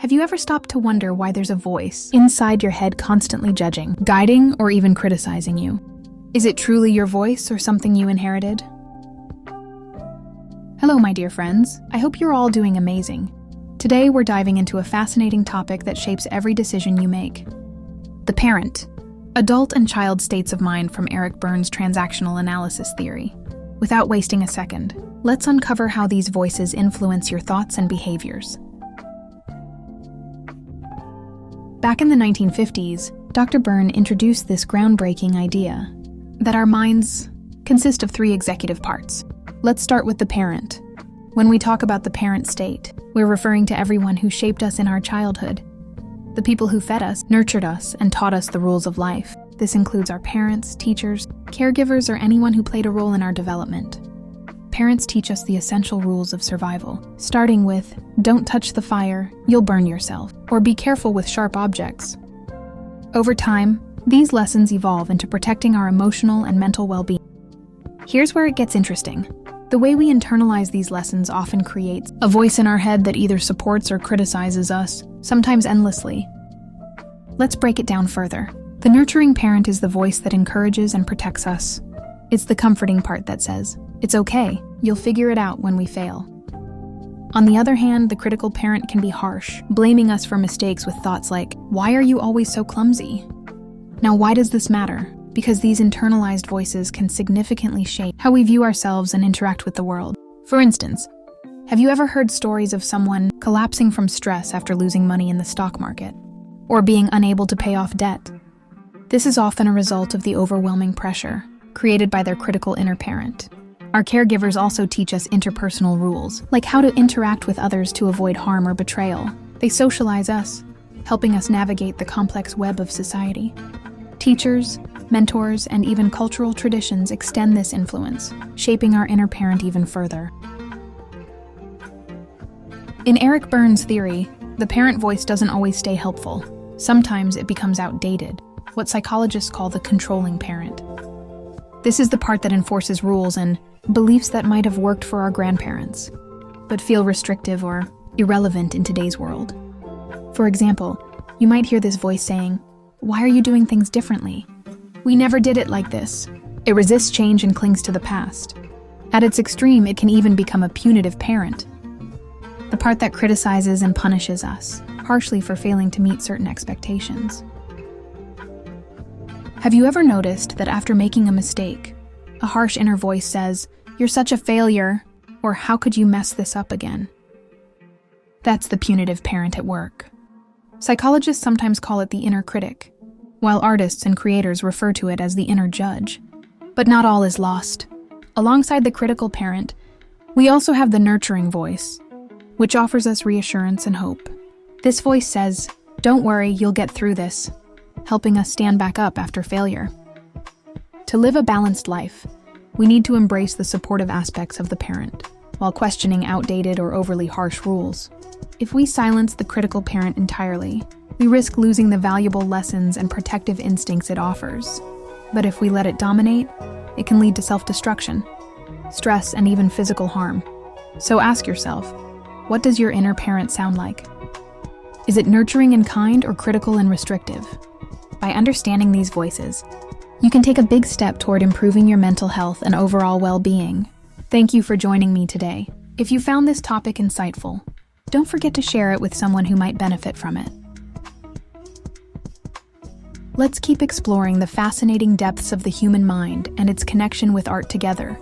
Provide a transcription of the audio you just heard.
Have you ever stopped to wonder why there's a voice inside your head constantly judging, guiding, or even criticizing you? Is it truly your voice or something you inherited? Hello, my dear friends. I hope you're all doing amazing. Today, we're diving into a fascinating topic that shapes every decision you make. The parent. Adult and child states of mind from Eric Berne's transactional analysis theory. Without wasting a second, let's uncover how these voices influence your thoughts and behaviors. Back in the 1950s, Dr. Berne introduced this groundbreaking idea that our minds consist of three executive parts. Let's start with the parent. When we talk about the parent state, we're referring to everyone who shaped us in our childhood. The people who fed us, nurtured us, and taught us the rules of life. This includes our parents, teachers, caregivers, or anyone who played a role in our development. Parents teach us the essential rules of survival, starting with, don't touch the fire, you'll burn yourself, or be careful with sharp objects. Over time, these lessons evolve into protecting our emotional and mental well-being. Here's where it gets interesting. The way we internalize these lessons often creates a voice in our head that either supports or criticizes us, sometimes endlessly. Let's break it down further. The nurturing parent is the voice that encourages and protects us. It's the comforting part that says, it's okay, you'll figure it out when we fail. On the other hand, the critical parent can be harsh, blaming us for mistakes with thoughts like, why are you always so clumsy? Now, why does this matter? Because these internalized voices can significantly shape how we view ourselves and interact with the world. For instance, have you ever heard stories of someone collapsing from stress after losing money in the stock market, or being unable to pay off debt? This is often a result of the overwhelming pressure created by their critical inner parent. Our caregivers also teach us interpersonal rules, like how to interact with others to avoid harm or betrayal. They socialize us, helping us navigate the complex web of society. Teachers, mentors, and even cultural traditions extend this influence, shaping our inner parent even further. In Eric Berne's theory, the parent voice doesn't always stay helpful. Sometimes it becomes outdated, what psychologists call the controlling parent. This is the part that enforces rules and beliefs that might have worked for our grandparents, but feel restrictive or irrelevant in today's world. For example, you might hear this voice saying, why are you doing things differently? We never did it like this. It resists change and clings to the past. At its extreme, it can even become a punitive parent, the part that criticizes and punishes us harshly for failing to meet certain expectations. Have you ever noticed that after making a mistake, a harsh inner voice says, you're such a failure, or how could you mess this up again? That's the punitive parent at work. Psychologists sometimes call it the inner critic, while artists and creators refer to it as the inner judge. But not all is lost. Alongside the critical parent, we also have the nurturing voice, which offers us reassurance and hope. This voice says, don't worry, you'll get through this, helping us stand back up after failure. To live a balanced life, we need to embrace the supportive aspects of the parent, while questioning outdated or overly harsh rules. If we silence the critical parent entirely, we risk losing the valuable lessons and protective instincts it offers. But if we let it dominate, it can lead to self-destruction, stress, and even physical harm. So ask yourself, what does your inner parent sound like? Is it nurturing and kind or critical and restrictive? By understanding these voices, you can take a big step toward improving your mental health and overall well-being. Thank you for joining me today. If you found this topic insightful, don't forget to share it with someone who might benefit from it. Let's keep exploring the fascinating depths of the human mind and its connection with art together.